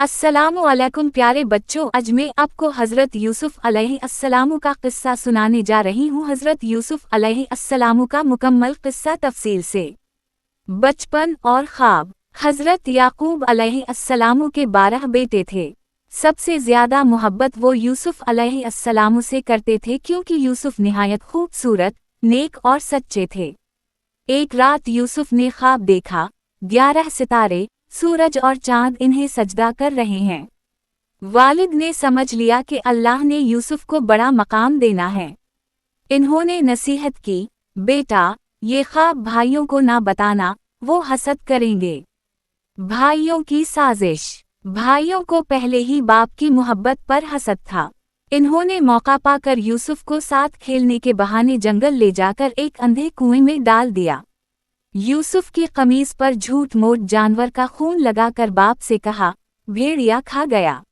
अस्सलामु अलैकुम प्यारे बच्चों, आज मैं आपको हज़रत यूसुफ अलैहिस्सलाम का किस्सा सुनाने जा रही हूँ। हज़रत यूसुफ अलैहिस्सलाम का मुकम्मल किस्सा तफसील से। बचपन और ख्वाब। हज़रत याकूब अलैहिस्सलाम के 12 बेटे थे। सबसे ज़्यादा मोहब्बत वो यूसुफ अलैहिस्सलाम से करते थे क्योंकि यूसुफ निहायत खूबसूरत, नेक और सच्चे थे। एक रात यूसुफ ने ख्वाब देखा, 11 सितारे, सूरज और चांद इन्हें सजदा कर रहे हैं। वालिद ने समझ लिया कि अल्लाह ने यूसुफ को बड़ा मकाम देना है। इन्होंने नसीहत की, बेटा, ये ख्वाब भाइयों को ना बताना, वो हसद करेंगे। भाइयों की साजिश। भाइयों को पहले ही बाप की मोहब्बत पर हसद था। इन्होंने मौका पाकर यूसुफ को साथ खेलने के बहाने जंगल ले जाकर एक अंधे कुएं में डाल दिया। यूसुफ की कमीज पर झूठ मूठ जानवर का खून लगाकर बाप से कहा, भेड़िया खा गया।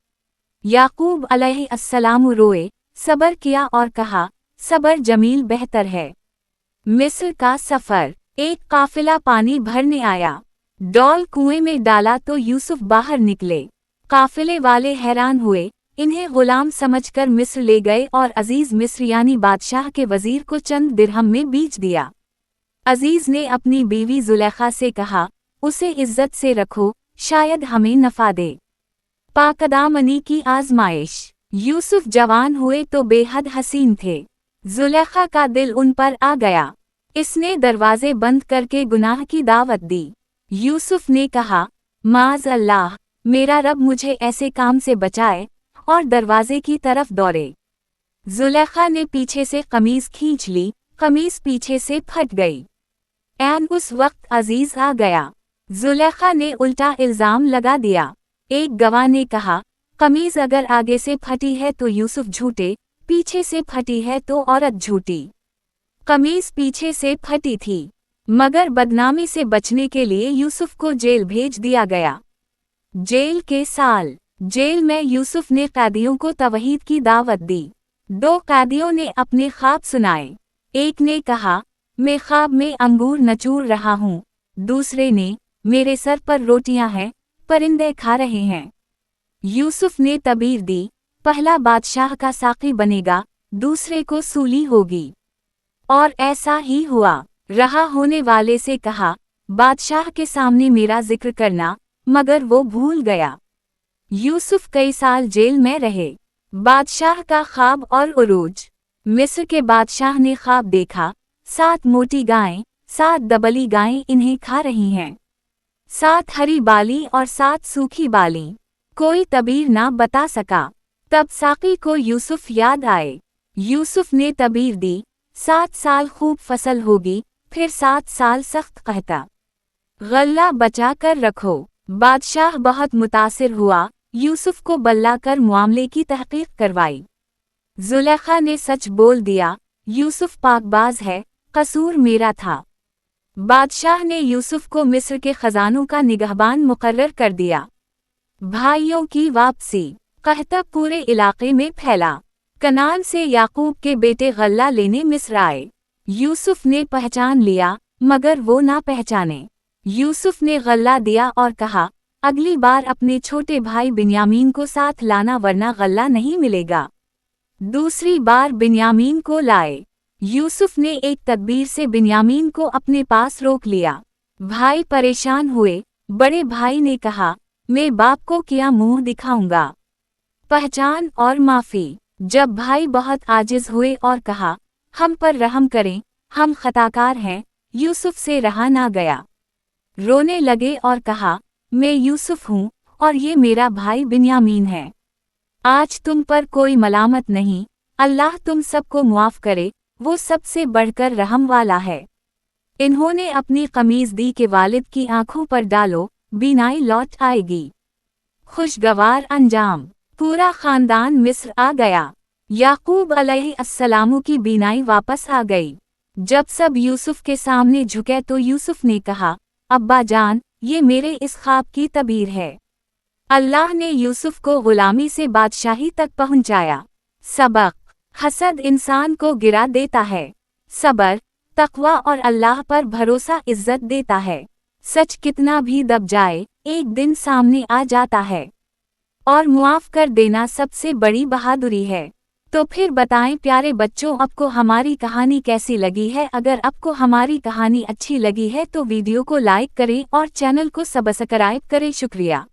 याकूब अलैहिस्सलाम रोए, सब्र किया और कहा, सब्र जमील बेहतर है। मिस्र का सफर। एक काफिला पानी भरने आया। डॉल कुएं में डाला तो यूसुफ बाहर निकले। काफिले वाले हैरान हुए, इन्हें गुलाम समझकर मिस्र ले गए और अजीज मिस्र यानी बादशाह के वजीर को चंद दिरहम में बेच दिया। अजीज ने अपनी बीवी जुलेखा से कहा, उसे इज्जत से रखो, शायद हमें नफा दे। पाकदामनी की आजमाइश। यूसुफ जवान हुए तो बेहद हसीन थे। जुलेखा का दिल उन पर आ गया। इसने दरवाजे बंद करके गुनाह की दावत दी। यूसुफ ने कहा, माज़ अल्लाह, मेरा रब मुझे ऐसे काम से बचाए, और दरवाजे की तरफ दौड़े। जुलेखा ने पीछे से कमीज खींच ली, कमीज पीछे से फट गई। उस वक्त अजीज आ गया। जुलेखा ने उल्टा इल्जाम लगा दिया। एक गवाह ने कहा, कमीज अगर आगे से फटी है तो यूसुफ झूठे, पीछे से फटी है तो औरत झूठी। कमीज पीछे से फटी थी, मगर बदनामी से बचने के लिए यूसुफ को जेल भेज दिया गया। जेल के साल। जेल में यूसुफ ने कैदियों को तौहीद की दावत दी। 2 कैदियों ने अपने ख्वाब सुनाए। एक ने कहा, मैं ख्वाब में अंगूर नचूर रहा हूँ। दूसरे ने, मेरे सर पर रोटियां हैं, परिंदे खा रहे हैं। यूसुफ ने तबीर दी, पहला बादशाह का साक़ी बनेगा, दूसरे को सूली होगी। और ऐसा ही हुआ। रहा होने वाले से कहा, बादशाह के सामने मेरा जिक्र करना, मगर वो भूल गया। यूसुफ कई साल जेल में रहे। बादशाह का ख्वाब और उरूज। मिस्र के बादशाह ने ख्वाब देखा, 7 मोटी गायें, 7 दबली गायें इन्हें खा रही हैं। 7 हरी बाली और 7 सूखी बाली। कोई तबीर ना बता सका। तब साक़ी को यूसुफ याद आए। यूसुफ ने तबीर दी, 7 साल खूब फसल होगी, फिर 7 साल सख्त कहता। गल्ला बचा कर रखो। बादशाह बहुत मुतासिर हुआ, यूसुफ को बल्ला कर मामले की तहकीक करवाई। जुलेखा ने सच बोल दिया, यूसुफ पाकबाज है, कसूर मेरा था। बादशाह ने यूसुफ को मिस्र के खजानों का निगहबान मुकर्रर कर दिया। भाइयों की वापसी। कहता पूरे इलाके में फैला। कनान से याकूब के बेटे गल्ला लेने मिस्र आए। यूसुफ ने पहचान लिया, मगर वो ना पहचाने। यूसुफ ने गल्ला दिया और कहा, अगली बार अपने छोटे भाई बिन्यामीन को साथ लाना वरना गल्ला नहीं मिलेगा। दूसरी बार बिन्यामीन को लाए। यूसुफ ने एक तदबीर से बिन्यामीन को अपने पास रोक लिया। भाई परेशान हुए। बड़े भाई ने कहा, मैं बाप को क्या मुंह दिखाऊंगा। पहचान और माफ़ी। जब भाई बहुत आजिज हुए और कहा, हम पर रहम करें, हम खताकार हैं, यूसुफ से रहा ना गया। रोने लगे और कहा, मैं यूसुफ हूँ और ये मेरा भाई बिन्यामीन है। आज तुम पर कोई मलामत नहीं, अल्लाह तुम सबको मुआफ़ करे, वो सबसे बढ़कर रहम वाला है। इन्होंने अपनी कमीज दी कि वालिद की आंखों पर डालो, बीनाई लौट आएगी। खुशगवार अंजाम। पूरा खानदान मिस्र आ गया। याकूब अलैहिस्सलाम की बीनाई वापस आ गई। जब सब यूसुफ के सामने झुके तो यूसुफ ने कहा, अब्बा जान, ये मेरे इस ख्वाब की तबीर है। अल्लाह ने यूसुफ को गुलामी से बादशाही तक पहुंचाया। सबक। हसद इंसान को गिरा देता है। सब्र, तक़वा और अल्लाह पर भरोसा इज्जत देता है। सच कितना भी दब जाए, एक दिन सामने आ जाता है। और मुआफ कर देना सबसे बड़ी बहादुरी है। तो फिर बताएं प्यारे बच्चों, आपको हमारी कहानी कैसी लगी है? अगर आपको हमारी कहानी अच्छी लगी है तो वीडियो को लाइक करें और चैनल को सब्सक्राइब करें। शुक्रिया।